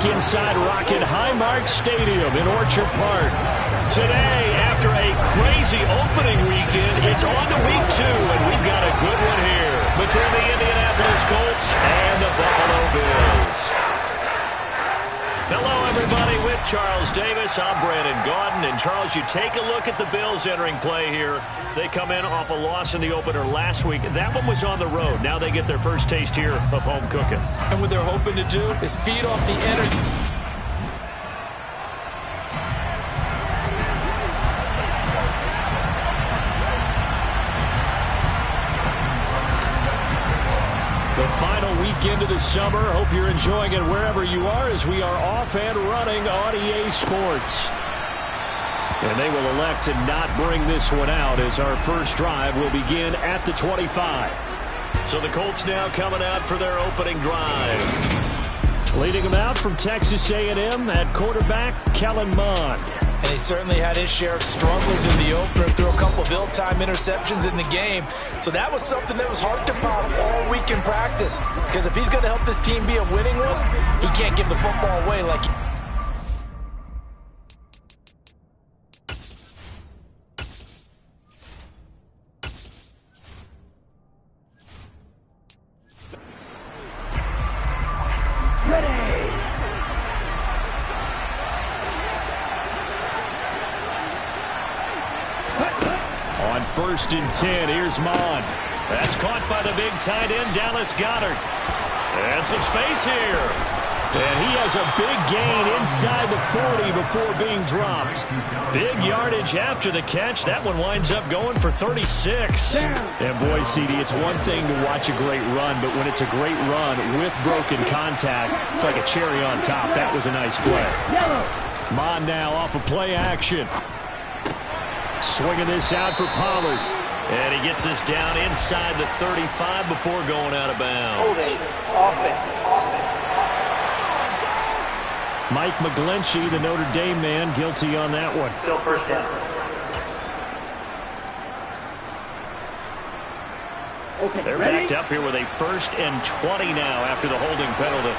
back inside Rocket Highmark Stadium in Orchard Park. Today, after a crazy opening weekend, it's on to week 2, and we've got a good one here between the Indianapolis Colts and the Buffalo Bills. Hello, everybody. With Charles Davis, I'm Brandon Gaudin. And, Charles, you take a look at the Bills entering play here. They come in off a loss in the opener last week. That one was on the road. Now they get their first taste here of home cooking. And what they're hoping to do is feed off the energy. The final weekend of the summer. Hope you're enjoying it wherever you are as we are off and running on EA Sports. And they will elect to not bring this one out as our first drive will begin at the 25. So the Colts now coming out for their opening drive. Leading them out from Texas A&M at quarterback, Kellen Mond. And he certainly had his share of struggles in the opener, threw a couple of ill-timed interceptions in the game. So that was something that was hard to pop all week in practice. Because if he's going to help this team be a winning one, he can't give the football away like On 1st and 10, here's Mond. That's caught by the big tight end, Dallas Goedert. And some space here. And he has a big gain inside the 40 before being dropped. Big yardage after the catch. That one winds up going for 36. And boy, CD, it's one thing to watch a great run, but when it's a great run with broken contact, it's like a cherry on top. That was a nice play. Mond now off of play action. Swinging this out for Pollard. And he gets this down inside the 35 before going out of bounds. Mike McGlinchey, the Notre Dame man, guilty on that one. Still first down. Okay, they're ready? backed up here with a 1st and 20 now after the holding penalty.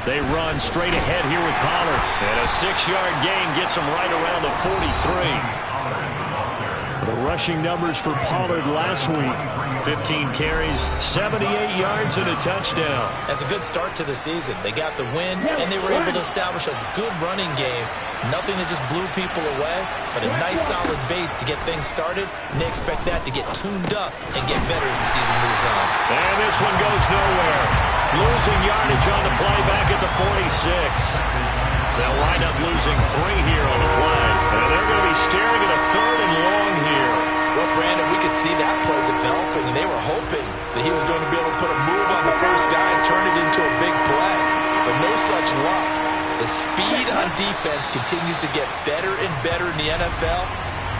They run straight ahead here with Pollard. And a 6-yard gain gets them right around the 43. The rushing numbers for Pollard last week. 15 carries, 78 yards, and a touchdown. That's a good start to the season. They got the win, and they were able to establish a good running game. Nothing that just blew people away, but a nice solid base to get things started, and they expect that to get tuned up and get better as the season moves on. And this one goes nowhere. Losing yardage on the play back at the 46. They'll wind up losing 3 here on the play. And they're going to be staring at a 3rd and long here. Well, Brandon, we could see that play developing, and they were hoping that he was going to be able to put a move on the first guy and turn it into a big play. But no such luck. The speed on defense continues to get better and better in the NFL.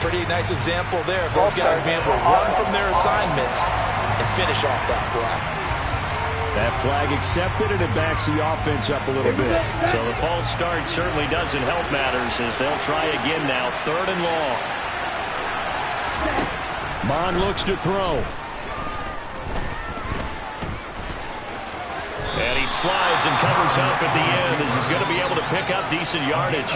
Pretty nice example there. Those guys being able to run from their assignments and finish off that play. That flag accepted, and it backs the offense up a little bit. So the false start certainly doesn't help matters as they'll try again now. 3rd and long. Mond looks to throw. And he slides and covers up at the end as he's going to be able to pick up decent yardage.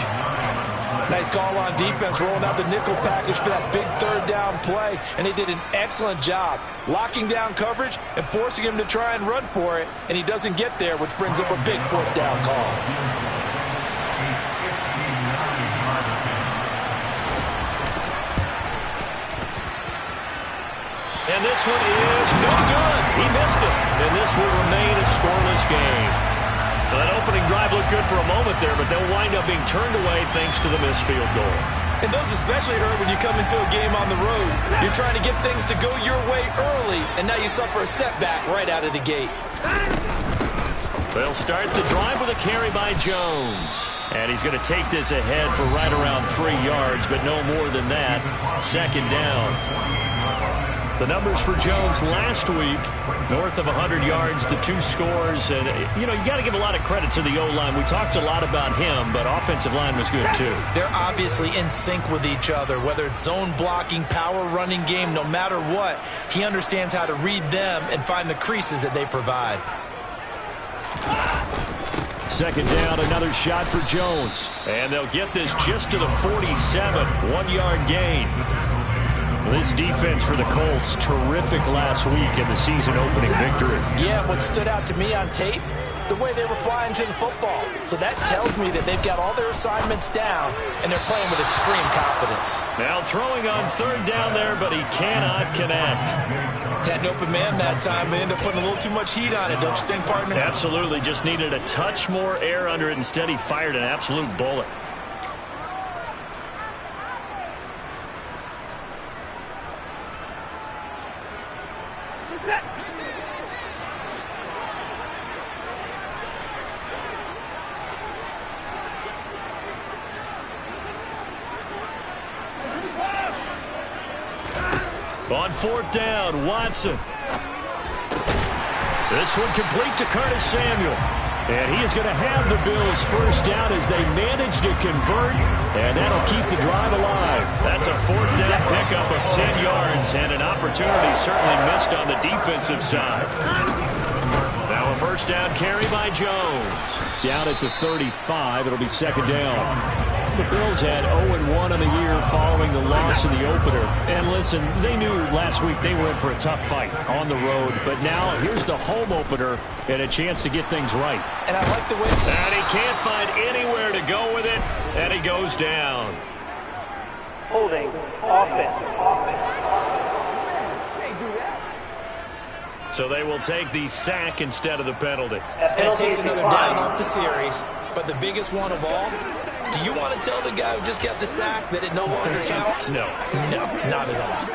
Nice call on defense, rolling out the nickel package for that big 3rd down play, and they did an excellent job locking down coverage and forcing him to try and run for it, and he doesn't get there, which brings up a big 4th down call. And this one is no good. He missed it, and this will remain a scoreless game. That opening drive looked good for a moment there, but they'll wind up being turned away thanks to the missed field goal. And those especially hurt when you come into a game on the road. You're trying to get things to go your way early, and now you suffer a setback right out of the gate. They'll start the drive with a carry by Jones. And he's going to take this ahead for right around 3 yards, but no more than that. 2nd down. The numbers for Jones last week, north of 100 yards, the 2 scores. And, you know, you got to give a lot of credit to the O-line. We talked a lot about him, but offensive line was good, too. They're obviously in sync with each other, whether it's zone blocking, power running game, no matter what. He understands how to read them and find the creases that they provide. second down, another shot for Jones. And they'll get this just to the 47, 1-yard gain. This defense for the Colts, terrific last week in the season-opening victory. Yeah, what stood out to me on tape, the way they were flying to the football. So that tells me that they've got all their assignments down, and they're playing with extreme confidence. Now throwing on third down there, but he cannot connect. Had an open man that time. They ended up putting a little too much heat on it, don't you think, partner? Absolutely. Just needed a touch more air under it. Instead, he fired an absolute bullet. On fourth down, Watson. This one complete to Curtis Samuel. And he is going to have the Bills first down as they manage to convert. And that'll keep the drive alive. That's a fourth down pickup of 10 yards. And an opportunity certainly missed on the defensive side. Now a first down carry by Jones. Down at the 35. It'll be second down. The Bills had 0-1 on the year following the loss in the opener. And listen, they knew last week they were in for a tough fight on the road. But now here's the home opener and a chance to get things right. And I like the way... And he can't find anywhere to go with it. And he goes down. Holding offense. Can't do that. So they will take the sack instead of the penalty. And it takes another down off the series. But the biggest one of all... Do you want to tell the guy who just got the sack that it no longer counts? No. No, not at all.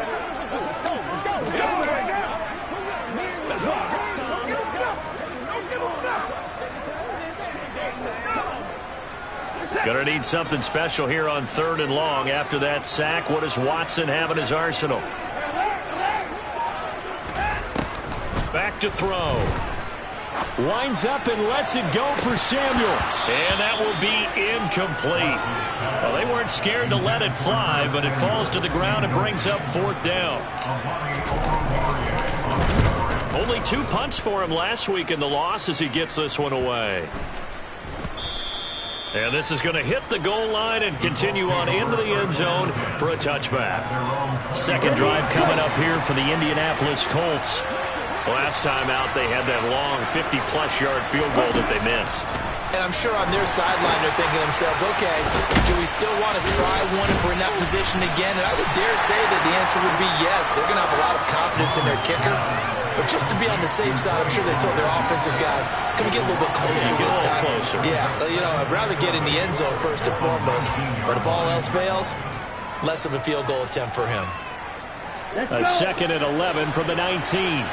Gonna need something special here on third and long. After that sack, what does Watson have in his arsenal? Back to throw. Winds up and lets it go for Samuel. And that will be incomplete. Well, they weren't scared to let it fly, but it falls to the ground and brings up fourth down. Only 2 punts for him last week in the loss as he gets this one away. And this is going to hit the goal line and continue on into the end zone for a touchback. Second drive coming up here for the Indianapolis Colts. Last time out, they had that long 50-plus yard field goal that they missed. And I'm sure on their sideline they're thinking to themselves, okay, do we still want to try one if we're in that position again? And I would dare say that the answer would be yes. They're going to have a lot of confidence in their kicker. But just to be on the safe side, I'm sure they told their offensive guys, can we get a little bit closer this time? Closer. Yeah, you know, I'd rather get in the end zone first and foremost. But if all else fails, less of a field goal attempt for him. A second and 11 from the 19.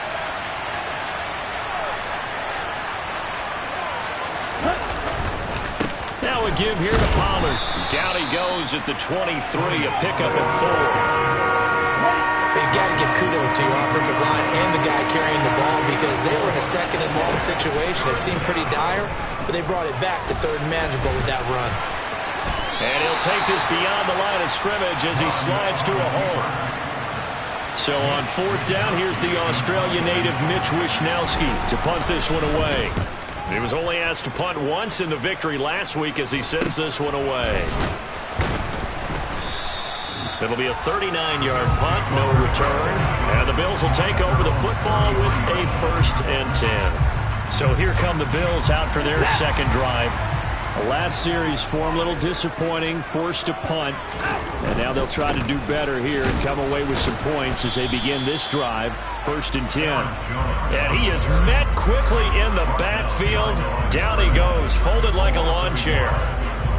Now a give here to Pollard. Down he goes at the 23, a pickup at 4. They've got to give kudos to your offensive line and the guy carrying the ball because they were in a second and long situation. It seemed pretty dire, but they brought it back to third and manageable with that run. And he'll take this beyond the line of scrimmage as he slides to a hole. So on fourth down, here's the Australian native Mitch Wishnowsky to punt this one away. He was only asked to punt once in the victory last week as he sends this one away. It'll be a 39-yard punt, no return. And the Bills will take over the football with a 1st and 10. So here come the Bills out for their second drive. The last series for them, a little disappointing, forced to punt. And now they'll try to do better here and come away with some points as they begin this drive. 1st and 10. And he is met quickly in the backfield. Down he goes, folded like a lawn chair.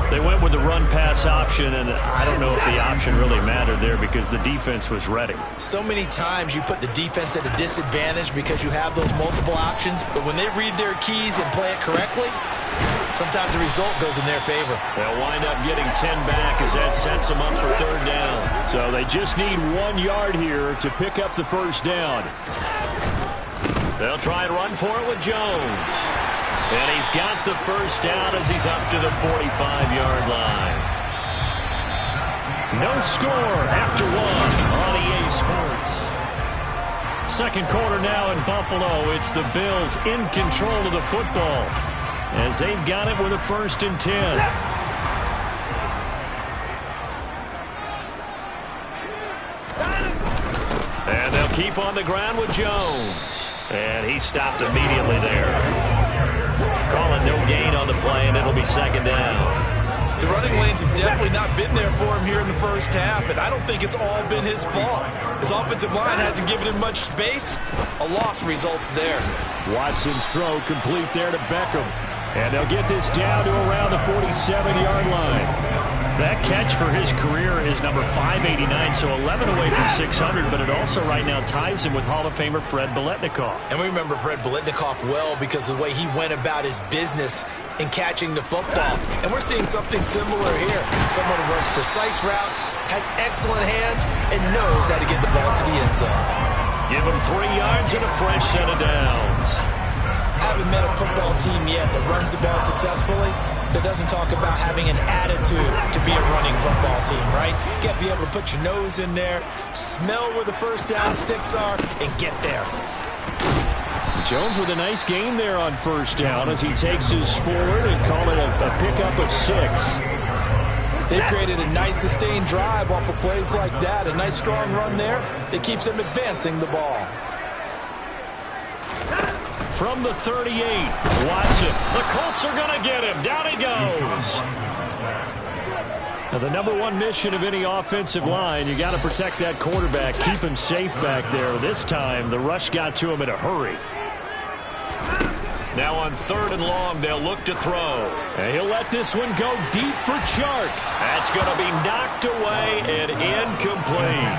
They went with the run-pass option, and I don't know if the option really mattered there because the defense was ready. So many times you put the defense at a disadvantage because you have those multiple options, but when they read their keys and play it correctly, sometimes the result goes in their favor. They'll wind up getting 10 back as that sets them up for third down. So they just need 1 yard here to pick up the first down. They'll try and run for it with Jones. And he's got the first down as he's up to the 45-yard line. No score after 1 on EA Sports. Second quarter now in Buffalo. It's the Bills in control of the football. as they've got it with a 1st and 10. And they'll keep on the ground with Jones. And he stopped immediately there. Calling no gain on the play, and it'll be 2nd down. The running lanes have definitely not been there for him here in the first half, and I don't think it's all been his fault. His offensive line hasn't given him much space. A loss results there. Watson's throw complete there to Beckham. And they'll get this down to around the 47-yard line. That catch for his career is number 589, so 11 away from 600, but it also right now ties him with Hall of Famer Fred Biletnikoff. And we remember Fred Biletnikoff well because of the way he went about his business in catching the football. And we're seeing something similar here. Someone who runs precise routes, has excellent hands, and knows how to get the ball to the end zone. Give him 3 yards and a fresh set of downs. I haven't met a football team yet that runs the ball successfully that doesn't talk about having an attitude to be a running football team, right? You got to be able to put your nose in there, smell where the first down sticks are, and get there. Jones with a nice gain there on 1st down as he takes his forward and call it a pickup of 6. They've created a nice sustained drive off of plays like that. A nice strong run there that keeps them advancing the ball. From the 38, Watson. The Colts are going to get him. Down he goes. Now, the number 1 mission of any offensive line, you got to protect that quarterback, keep him safe back there. This time, the rush got to him in a hurry. Now on 3rd and long, they'll look to throw. And he'll let this one go deep for Chark. That's going to be knocked away and incomplete.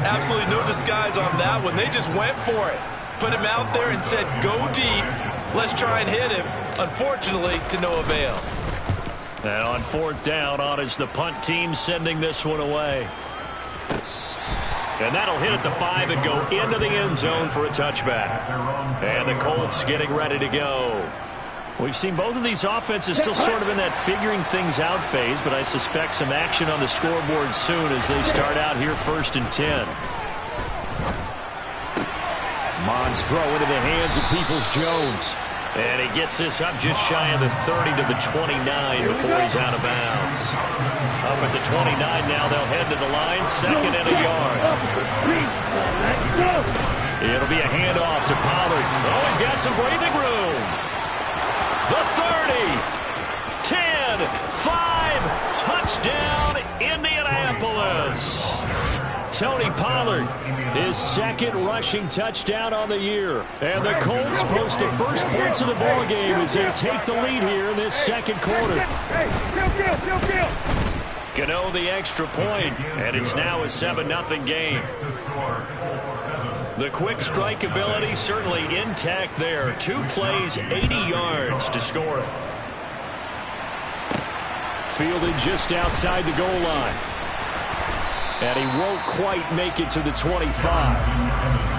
Absolutely no disguise on that one. They just went for it. Put him out there and said, go deep. Let's try and hit him. Unfortunately, to no avail. And on 4th down, on is the punt team sending this one away. And that'll hit at the 5 and go into the end zone for a touchback. And the Colts getting ready to go. We've seen both of these offenses still sort of in that figuring things out phase, but I suspect some action on the scoreboard soon as they start out here 1st and 10. Mond's throw into the hands of Peoples-Jones. And he gets this up just shy of the 30 to the 29 before he's out of bounds. Up at the 29 now, they'll head to the line, 2nd and a yard. It'll be a handoff to Pollard. Oh, he's got some breathing room. The 30, 10, 5, touchdown, Indianapolis. Tony Pollard, his 2nd rushing touchdown on the year. And the Colts post the first points of the ball game as they take the lead here in this 2nd quarter. Gano the extra point, and it's now a 7-0 game. The quick strike ability certainly intact there. 2 plays, 80 yards to score it. Fielded just outside the goal line. And he won't quite make it to the 25.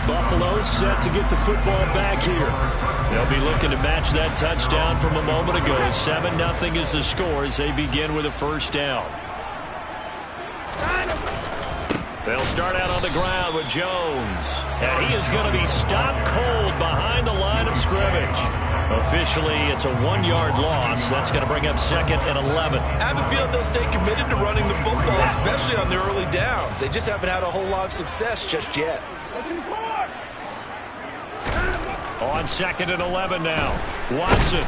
Buffalo set to get the football back here. They'll be looking to match that touchdown from a moment ago. 7-0 is the score as they begin with a 1st down. They'll start out on the ground with Jones. And he is going to be stopped cold behind the line of scrimmage. Officially, it's a 1-yard loss. That's going to bring up 2nd and 11. I have a feeling they'll stay committed to running the football, especially on their early downs. They just haven't had a whole lot of success just yet. On 2nd and 11 now. Watson.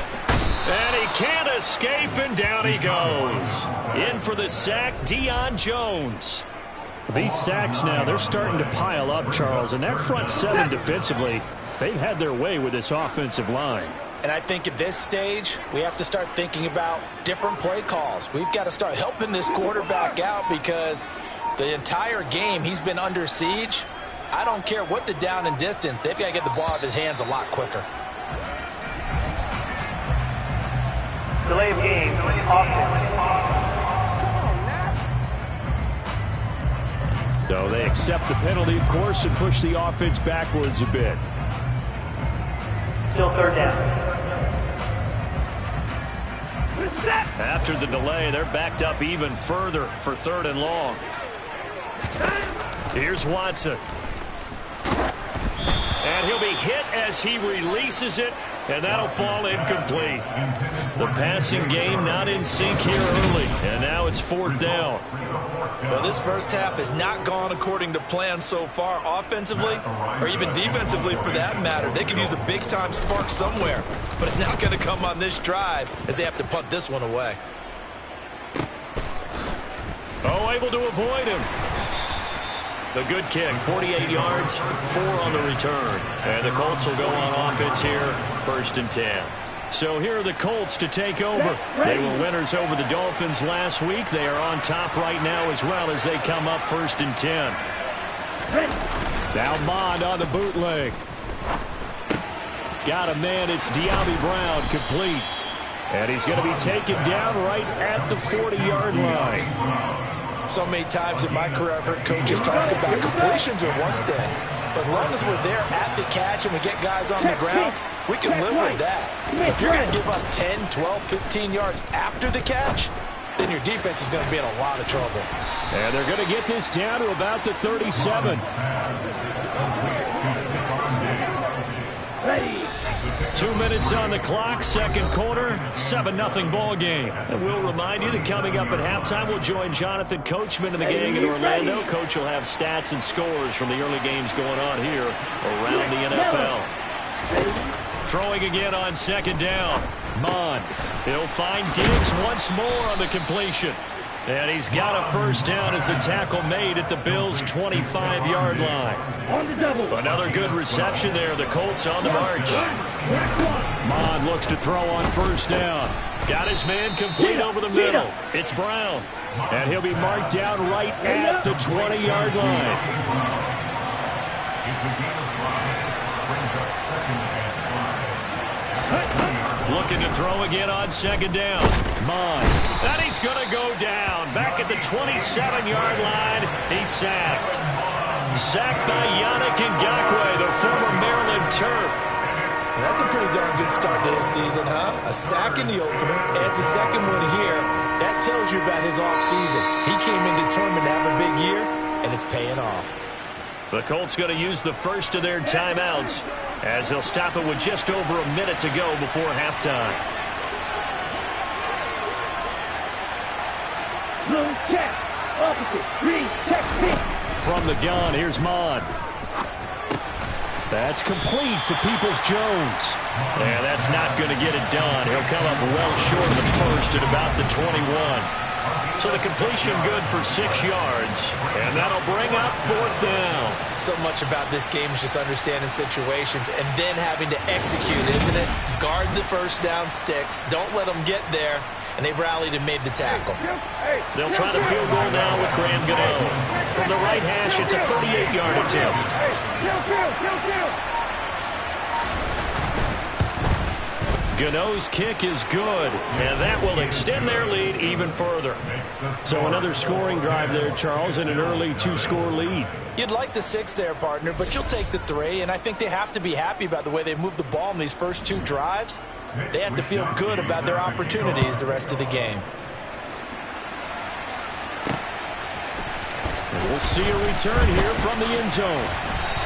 And he can't escape, and down he goes. In for the sack, Deion Jones. These sacks now, they're starting to pile up, Charles. And that front 7 defensively, they've had their way with this offensive line. And I think at this stage, we have to start thinking about different play calls. We've got to start helping this quarterback out because the entire game he's been under siege. I don't care what the down and distance. They've got to get the ball out of his hands a lot quicker. Delay of game, offense. So they accept the penalty, of course, and push the offense backwards a bit. Still 3rd down. After the delay, they're backed up even further for 3rd and long. Here's Watson. And he'll be hit as he releases it And that'll fall incomplete. The passing game not in sync here early. And now it's 4th down. Well, this first half has not gone according to plan so far offensively or even defensively for that matter. They could use a big-time spark somewhere, but it's not going to come on this drive as they have to punt this one away. Oh, able to avoid him. The good kick, 48 yards, 4 on the return. And the Colts will go on offense here, 1st and 10. So here are the Colts to take over. They were winners over the Dolphins last week. They are on top right now as well as they come up 1st and 10. Now Mond on the bootleg. Got a man, it's De'Ami Brown, complete. And he's going to be taken down right at the 40-yard line. So many times in my career, I've heard coaches talk about completions are one thing. But as long as we're there at the catch and we get guys on the ground, we can live with that. If you're going to give up 10, 12, 15 yards after the catch, then your defense is going to be in a lot of trouble. And they're going to get this down to about the 37. Ready. 2 minutes on the clock, second quarter, 7-0 ball game. And we'll remind you that coming up at halftime, we'll join Jonathan Coachman and the gang in Orlando. Coach will have stats and scores from the early games going on here around the NFL. Throwing again on 2nd down. Mond. He'll find Diggs once more on the completion. And he's got a 1st down as the tackle made at the Bills' 25-yard line. Another good reception there. The Colts on the march. Mond looks to throw on 1st down. Got his man complete over the middle. It's Brown. And he'll be marked down right at the 20-yard line. Looking to throw again on 2nd down. Mond. And he's going to go down. Back at the 27-yard line. He's sacked. Sacked by Yannick Ngakoue, the former Maryland Terp. That's a pretty darn good start to his season, huh? A sack in the opener, adds a second one here. That tells you about his offseason. He came in determined to have a big year, and it's paying off. The Colts going to use the first of their timeouts as they'll stop it with just over a minute to go before halftime. From the gun, here's Mond. That's complete to Peoples-Jones. And that's not going to get it done. He'll come up well short of the first at about the 21. So the completion good for 6 yards. And that'll bring up 4th down. So much about this game is just understanding situations and then having to execute, isn't it? Guard the 1st down sticks. Don't let them get there. And they rallied and made the tackle. They'll try the field goal now with Graham Gano. From the right hash, it's a 38-yard attempt. Gano's kick is good, and that will extend their lead even further. So another scoring drive there, Charles, and an early 2-score lead. You'd like the 6 there, partner, but you'll take the 3, and I think they have to be happy about the way they moved the ball in these first 2 drives. They have to feel good about their opportunities the rest of the game. And we'll see a return here from the end zone.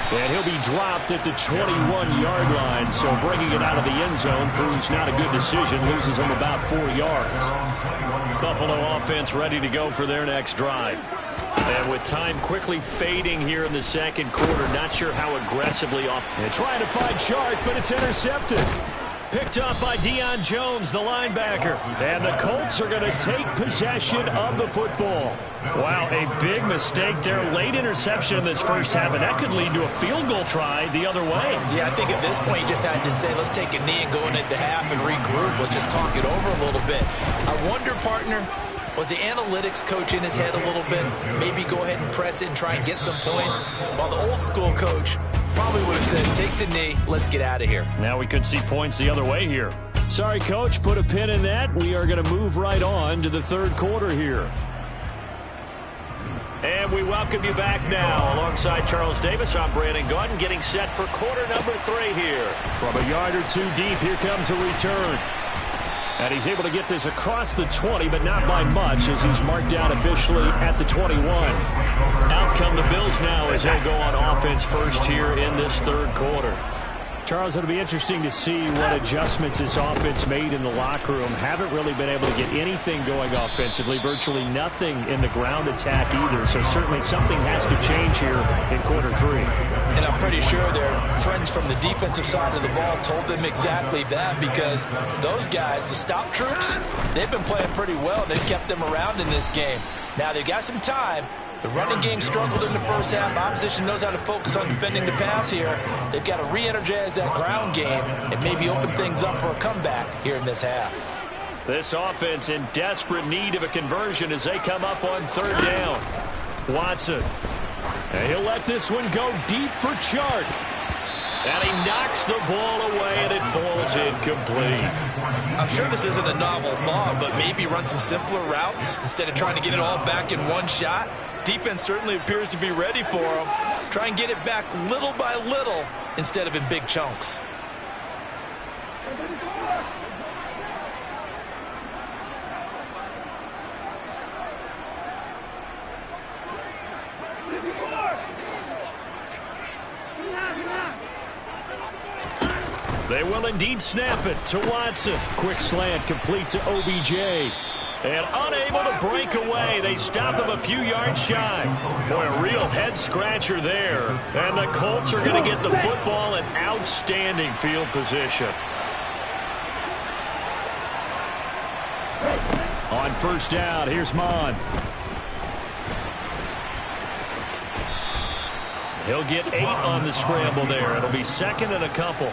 And he'll be dropped at the 21-yard line, so bringing it out of the end zone proves not a good decision, loses him about 4 yards. Buffalo offense ready to go for their next drive. And with time quickly fading here in the second quarter, not sure how aggressively off. And trying to find Chark, but it's intercepted. Picked up by Deion Jones, the linebacker. And the Colts are going to take possession of the football. Wow, a big mistake there. Late interception in this first half, and that could lead to a field goal try the other way. Yeah, I think at this point you just had to say, let's take a knee and go in at the half and regroup. Let's just talk it over a little bit. I wonder, partner, was the analytics coach in his head a little bit? Maybe go ahead and press it and try and get some points. While the old school coach probably would have said, take the knee, let's get out of here. Now we could see points the other way here. Sorry, Coach, put a pin in that. We are going to move right on to the third quarter here. And we welcome you back now. Alongside Charles Davis, I'm Brandon Gaudin, getting set for quarter number 3 here. From a yard or 2 deep, here comes a return. And he's able to get this across the 20, but not by much, as he's marked down officially at the 21. Out come the Bills now as they'll go on offense first here in this third quarter. Charles, it'll be interesting to see what adjustments this offense made in the locker room. Haven't really been able to get anything going offensively, virtually nothing in the ground attack either. So certainly something has to change here in quarter 3. And I'm pretty sure their friends from the defensive side of the ball told them exactly that, because those guys, the stop troops, they've been playing pretty well. They've kept them around in this game. Now they've got some time. The running game struggled in the first half. Opposition knows how to focus on defending the pass here. They've got to re-energize that ground game and maybe open things up for a comeback here in this half. This offense in desperate need of a conversion as they come up on 3rd down. Watson. And he'll let this one go deep for Chark. And he knocks the ball away, and it falls incomplete. I'm sure this isn't a novel thought, but maybe run some simpler routes instead of trying to get it all back in one shot. Defense certainly appears to be ready for him. Try and get it back little by little instead of in big chunks. They will indeed snap it to Watson. Quick slant complete to OBJ. And unable to break away. They stop him a few yards shy. Boy, a real head-scratcher there. And the Colts are going to get the football in outstanding field position. On 1st down, here's Mon. He'll get 8 on the scramble there. It'll be 2nd and a couple.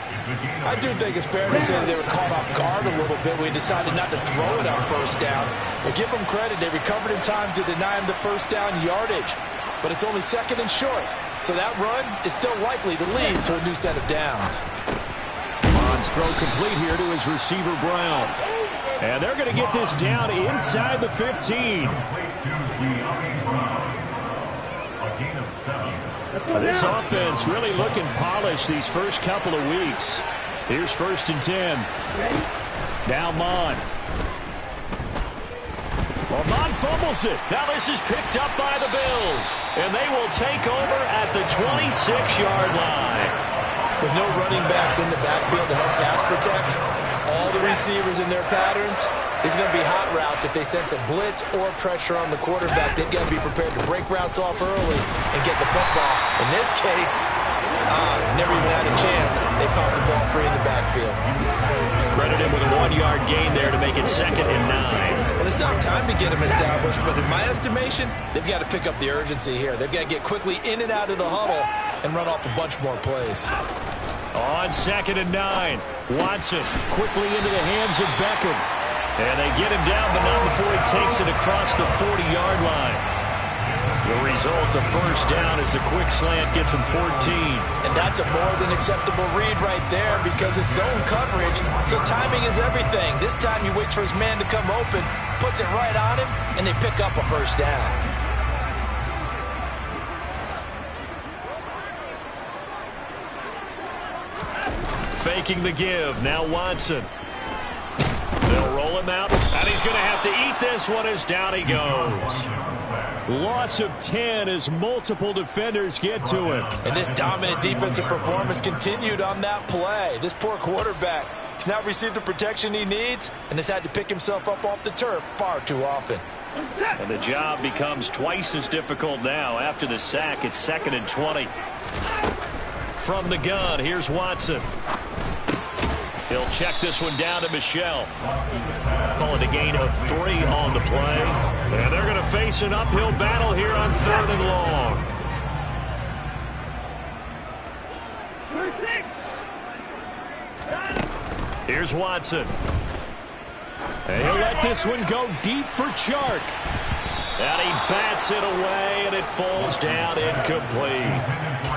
I do think it's fair to say they were caught off guard a little bit. We decided not to throw it on 1st down. But give them credit. They recovered in time to deny him the 1st down yardage. But it's only 2nd and short. So that run is still likely to lead to a new set of downs. Mon's throw complete here to his receiver, Brown. And they're going to get this down inside the 15. This offense really looking polished these first couple of weeks. Here's 1st and 10. Now Mon. Well, Mon fumbles it. Now this is picked up by the Bills. And they will take over at the 26-yard line. With no running backs in the backfield to help pass protect, all the receivers in their patterns, these are going to be hot routes. If they sense a blitz or pressure on the quarterback, they've got to be prepared to break routes off early and get the football. In this case, never even had a chance. They popped the ball free in the backfield. Credit him with a 1-yard gain there to make it 2nd and 9. Well, they still have time to get him established, but in my estimation, they've got to pick up the urgency here. They've got to get quickly in and out of the huddle and run off a bunch more plays. On 2nd and 9, Watson quickly into the hands of Beckham. And they get him down, but not before he takes it across the 40-yard line. The result of 1st down is a quick slant gets him 14. And that's a more than acceptable read right there because it's zone coverage, so timing is everything. This time he waits for his man to come open, puts it right on him, and they pick up a 1st down. Faking the give. Now Watson. They'll roll him out, and he's going to have to eat this one as down he goes. Loss of 10 as multiple defenders get to him. And this dominant defensive performance continued on that play. This poor quarterback has not received the protection he needs and has had to pick himself up off the turf far too often. And the job becomes twice as difficult now. After the sack, it's 2nd and 20. From the gun, here's Watson. He'll check this one down to Michel. Calling a gain of 3 on the play. And they're going to face an uphill battle here on 3rd and long. Here's Watson. And he'll let this one go deep for Chark. And he bats it away, and it falls down incomplete.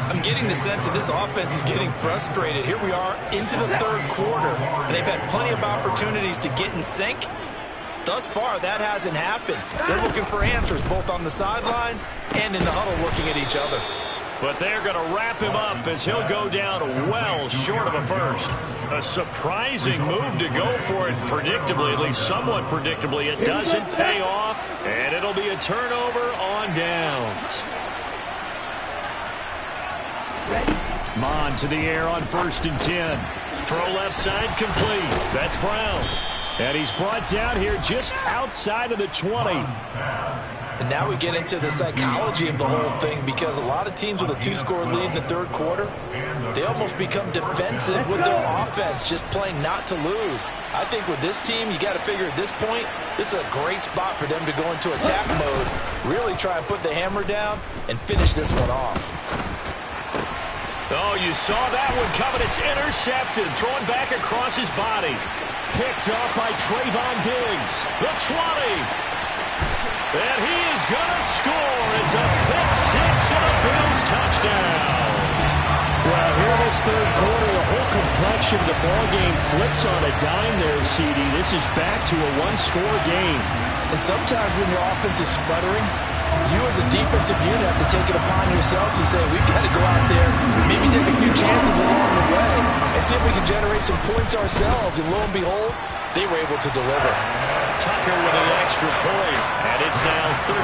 I'm getting the sense that this offense is getting frustrated. Here we are into the 3rd quarter, and they've had plenty of opportunities to get in sync. Thus far, that hasn't happened. They're looking for answers both on the sidelines and in the huddle looking at each other. But they're going to wrap him up as he'll go down well short of a 1st. A surprising move to go for it predictably, at least somewhat predictably. It doesn't pay off, and it'll be a turnover on downs. Mon to the air on 1st and 10. Throw left side complete. That's Brown. And he's brought down here just outside of the 20. And now we get into the psychology of the whole thing, because a lot of teams with a 2-score lead in the third quarter, they almost become defensive with their offense, just playing not to lose. I think with this team, you got to figure at this point, this is a great spot for them to go into attack mode, really try and put the hammer down and finish this one off. Oh, you saw that one coming. It's intercepted. Thrown back across his body. Picked off by Trayvon Diggs. The 20. And he is going to score. It's a pick six and a Bills touchdown. Well, here in this third quarter, the whole complexion of the ballgame flips on a dime there, CD. This is back to a one-score game. And sometimes when your offense is sputtering, you as a defensive unit have to take it upon yourselves to say, we've got to go out there, maybe take a few chances along the way, and see if we can generate some points ourselves. And lo and behold, they were able to deliver. Tucker with an extra point, and it's now 13-7.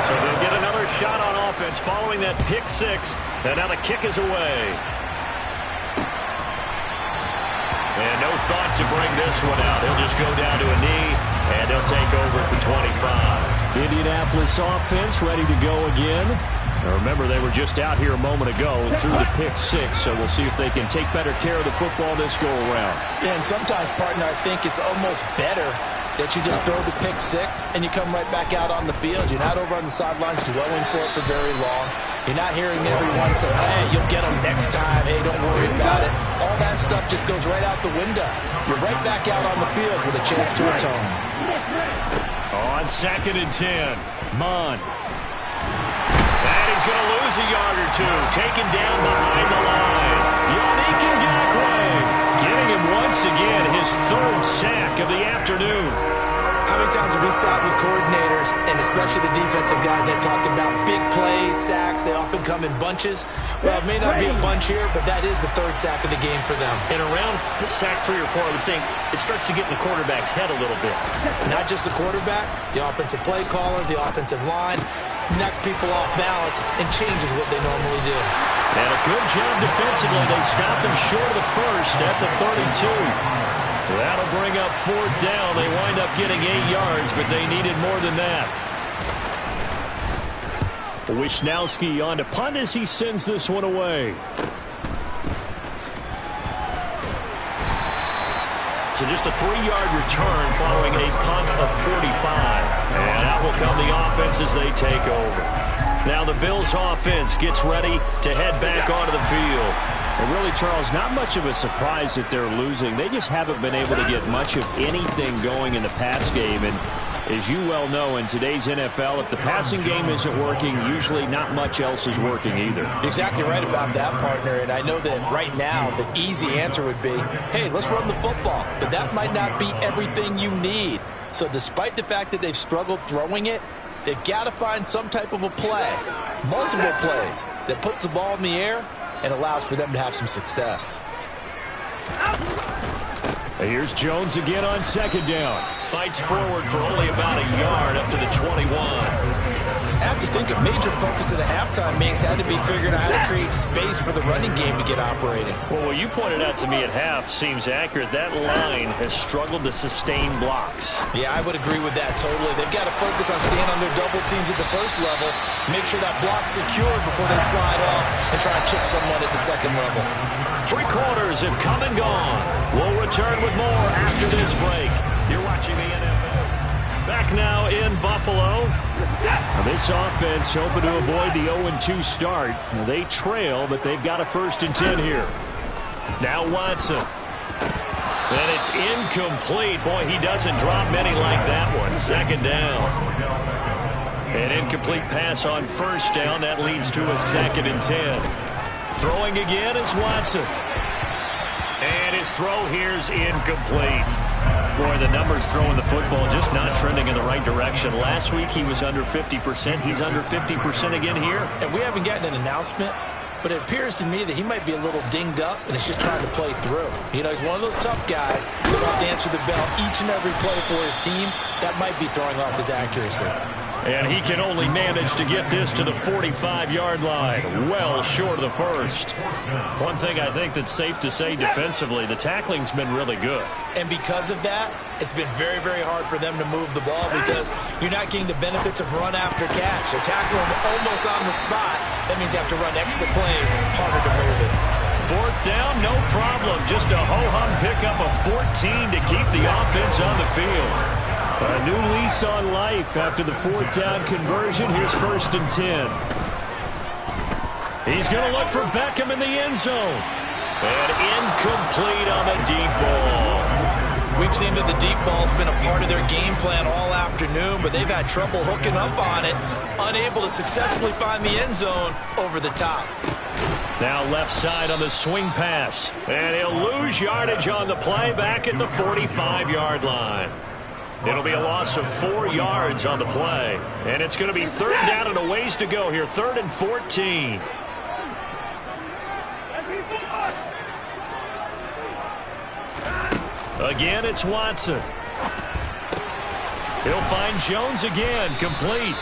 So they'll get another shot on offense following that pick six, and now the kick is away. And no thought to bring this one out. He'll just go down to a knee, and they'll take over at the 25. Indianapolis offense ready to go again. Now remember, they were just out here a moment ago through the pick six, so we'll see if they can take better care of the football this go-around. Yeah, and sometimes, partner, I think it's almost better that you just throw the pick six and you come right back out on the field. You're not over on the sidelines dwelling for it for very long. You're not hearing everyone say, hey, you'll get them next time. Hey, don't worry about it. All that stuff just goes right out the window. You're right back out on the field with a chance to atone. On 2nd and 10, Mon. And he's going to lose a yard or two. Taken down behind the line. Yannick Ngakoue getting him once again, his 3rd sack of the afternoon. How many times have we sat with coordinators, and especially the defensive guys, that talked about big plays, sacks? They often come in bunches. Well, it may not be a bunch here, but that is the 3rd sack of the game for them. And around sack 3 or 4, I would think it starts to get in the quarterback's head a little bit. Not just the quarterback, the offensive play caller, the offensive line, knocks people off balance and changes what they normally do. And a good job defensively. They stopped them short of the first at the 32. That'll bring up 4th down. They wind up getting 8 yards, but they needed more than that. Wishnowski on to punt as he sends this one away. So just a 3-yard return following a punt of 45. And out will come the offense as they take over. Now the Bills offense gets ready to head back onto the field. And really, Charles, not much of a surprise that they're losing. They just haven't been able to get much of anything going in the pass game. And as you well know, in today's NFL, if the passing game isn't working, usually not much else is working either. You're exactly right about that, partner. And I know that right now the easy answer would be, hey, let's run the football. But that might not be everything you need. So despite the fact that they've struggled throwing it, they've got to find some type of a play, multiple plays, that puts the ball in the air and allows for them to have some success. Here's Jones again on 2nd down. Fights forward for only about a yard up to the 21. I have to think a major focus of the halftime mix had to be figuring out how to create space for the running game to get operating. Well, what you pointed out to me at half seems accurate. That line has struggled to sustain blocks. Yeah, I would agree with that totally. They've got to focus on staying on their double teams at the first level, make sure that block's secured before they slide off and try and chip someone at the second level. 3 quarters have come and gone. We'll return with more after this break. You're watching the NFL. Back now in Buffalo. Now this offense hoping to avoid the 0-2 start. Now they trail, but they've got a 1st and 10 here. Now Watson. And it's incomplete. Boy, he doesn't drop many like that one. 2nd down. An incomplete pass on 1st down. That leads to a 2nd and 10. Throwing again is Watson. And his throw here's incomplete. Boy, the numbers throwing the football just not trending in the right direction. Last week he was under 50%. He's under 50% again here. And we haven't gotten an announcement, but it appears to me that he might be a little dinged up and is just trying to play through. You know, he's one of those tough guys who wants to answer the bell each and every play for his team. That might be throwing off his accuracy. And he can only manage to get this to the 45-yard line, well short of the first. One thing I think that's safe to say defensively, the tackling's been really good. And because of that, it's been very, very hard for them to move the ball because you're not getting the benefits of run after catch. They're tackling them almost on the spot. That means you have to run extra plays, harder to move it. Fourth down, no problem. Just a ho-hum pickup of 14 to keep the offense on the field. A new lease on life after the fourth down conversion. Here's 1st and 10. He's going to look for Beckham in the end zone. And incomplete on the deep ball. We've seen that the deep ball's been a part of their game plan all afternoon, but they've had trouble hooking up on it, unable to successfully find the end zone over the top. Now left side on the swing pass. And he'll lose yardage on the play back at the 45-yard line. It'll be a loss of 4 yards on the play. And it's going to be 3rd down and a ways to go here. 3rd and 14. Again, it's Watson. He'll find Jones again, complete.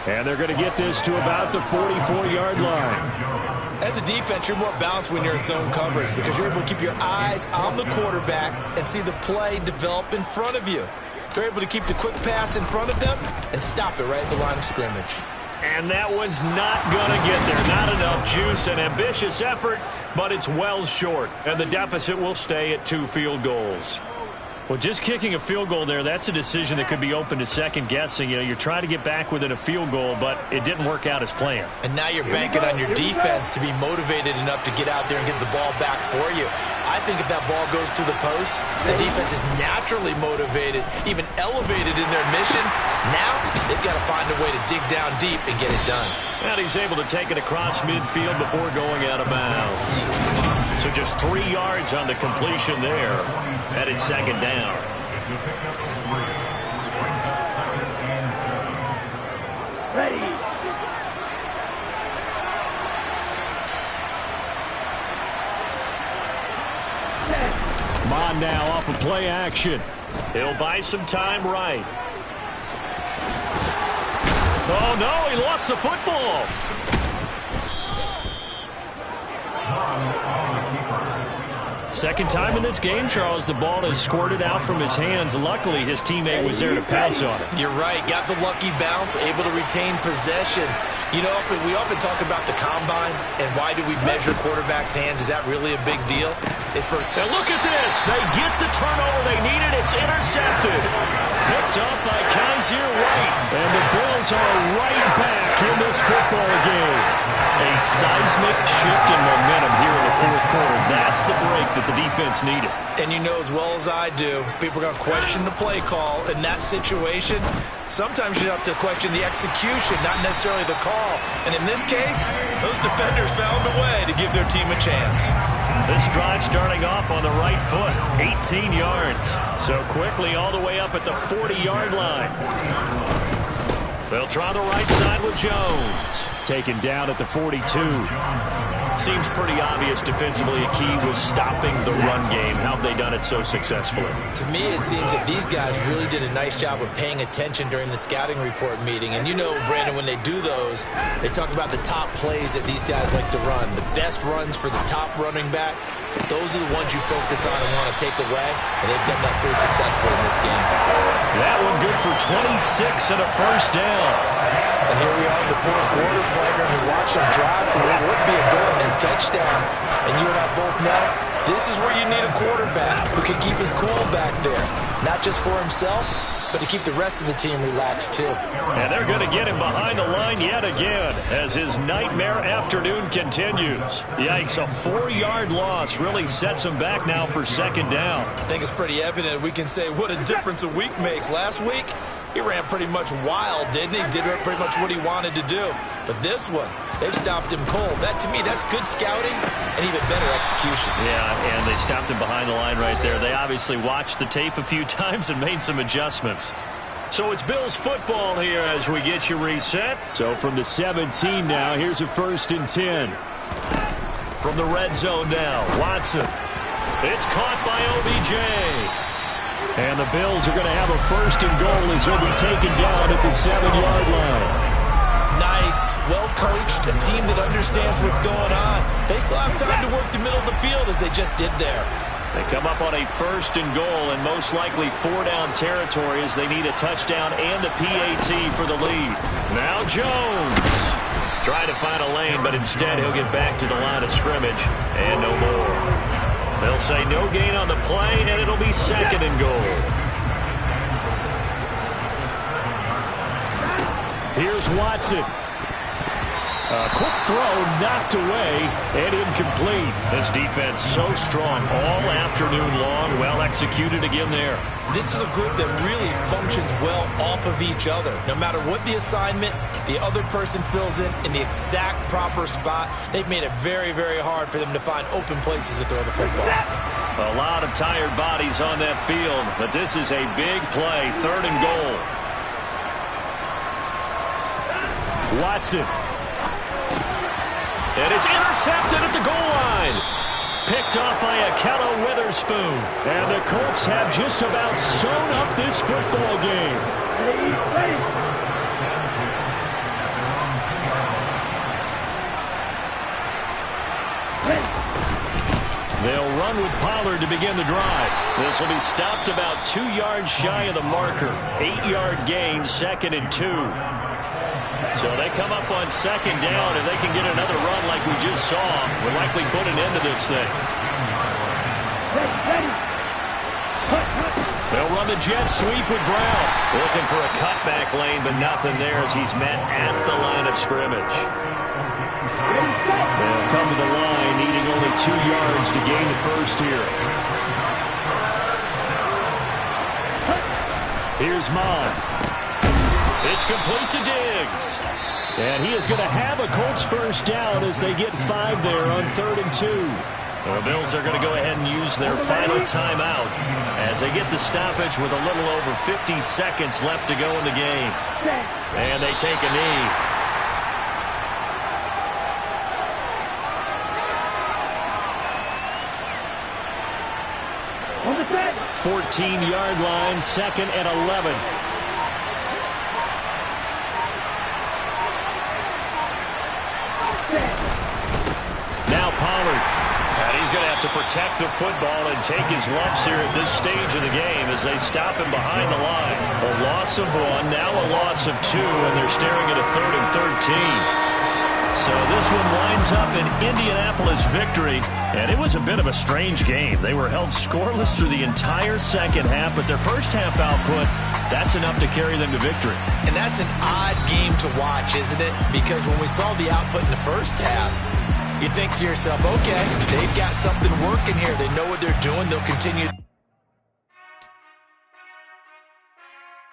And they're going to get this to about the 44-yard line. As a defense, you're more balanced when you're in zone coverage because you're able to keep your eyes on the quarterback and see the play develop in front of you. They're able to keep the quick pass in front of them and stop it right at the line of scrimmage. And that one's not going to get there. Not enough juice. An ambitious effort, but it's well short. And the deficit will stay at 2 field goals. Well, just kicking a field goal there, that's a decision that could be open to second guessing. You know, you're trying to get back within a field goal, but it didn't work out as planned. And now you're banking on your defense to be motivated enough to get out there and get the ball back for you. I think if that ball goes through the post, the defense is naturally motivated, even elevated in their mission. Now they've got to find a way to dig down deep and get it done. And he's able to take it across midfield before going out of bounds. So just 3 yards on the completion there. Headed 2nd down. Ready. Come on now, off of play action. He'll buy some time right. Oh, no, he lost the football. Second time in this game, Charles, the ball has squirted out from his hands. Luckily, his teammate was there to pounce on it. You're right. Got the lucky bounce, able to retain possession. You know, we often talk about the combine and why do we measure quarterbacks' hands. Is that really a big deal? It's for... Now look at this. They get the turnover they needed. It's intercepted. Picked up by Kaiser White. And the Bills are right back in this football game. A seismic shift in momentum here in the fourth quarter. That's the break that the defense needed. And you know as well as I do, people are going to question the play call in that situation. Sometimes you have to question the execution, not necessarily the call. And in this case, those defenders found a way to give their team a chance. This drive starting off on the right foot, 18 yards. So quickly all the way up at the 40-yard line. They'll try the right side with Jones. Taken down at the 42. Seems pretty obvious defensively a key was stopping the run game. How have they done it so successfully? To me, it seems that these guys really did a nice job of paying attention during the scouting report meeting. And you know, Brandon, when they do those, they talk about the top plays that these guys like to run. The best runs for the top running back, those are the ones you focus on and want to take away. And they've done that pretty successfully in this game. That one good for 26 and a first down. And here we are in the fourth quarter, playing and watch them drive for what would be a go-ahead touchdown. And you and I both know this is where you need a quarterback who can keep his cool back there. Not just for himself, but to keep the rest of the team relaxed too. And they're going to get him behind the line yet again as his nightmare afternoon continues. Yikes, a 4-yard loss really sets him back now for second down. I think it's pretty evident we can say what a difference a week makes. Last week, he ran pretty much wild, didn't he? Did pretty much what he wanted to do. But this one, they've stopped him cold. That, to me, that's good scouting and even better execution. Yeah, and they stopped him behind the line right there. They obviously watched the tape a few times and made some adjustments. So it's Bills football here as we get you reset. So from the 17 now, here's a 1st and 10. From the red zone now, Watson. It's caught by OBJ. And the Bills are going to have a first and goal as he'll be taken down at the 7-yard line. Nice, well-coached, a team that understands what's going on. They still have time to work the middle of the field as they just did there. They come up on a first and goal and most likely 4-down territory as they need a touchdown and a PAT for the lead. Now Jones trying to find a lane, but instead he'll get back to the line of scrimmage and no more. They'll say no gain on the play, and it'll be second and goal. Here's Watson. A quick throw knocked away and incomplete. This defense so strong all afternoon long. Well executed again there. This is a group that really functions well off of each other. No matter what the assignment, the other person fills in the exact proper spot. They've made it very, very hard for them to find open places to throw the football. A lot of tired bodies on that field, but this is a big play. Third and goal. Watson. And it's intercepted at the goal line. Picked off by Akello Witherspoon. And the Colts have just about sewn up this football game. They'll run with Pollard to begin the drive. This will be stopped about 2 yards shy of the marker. 8-yard gain, 2nd and 2. So they come up on second down. If they can get another run like we just saw, we'll likely put an end to this thing. They'll run the jet sweep with Brown. Looking for a cutback lane, but nothing there as he's met at the line of scrimmage. They'll come to the line, needing only 2 yards to gain the first here. Here's Mon. It's complete to Diggs. And he is going to have a Colts first down as they get 5 there on 3rd and 2. The Bills are going to go ahead and use their final timeout as they get the stoppage with a little over 50 seconds left to go in the game. And they take a knee. 14-yard line, 2nd and 11. Now Pollard. And he's going to have to protect the football and take his lumps here at this stage of the game as they stop him behind the line. A loss of 1, now a loss of 2, and they're staring at a 3rd and 13. So this one winds up an Indianapolis victory, and it was a bit of a strange game. They were held scoreless through the entire second half, but their first half output, that's enough to carry them to victory. And that's an odd game to watch, isn't it? Because when we saw the output in the first half, you think to yourself, okay, they've got something working here. They know what they're doing. They'll continue.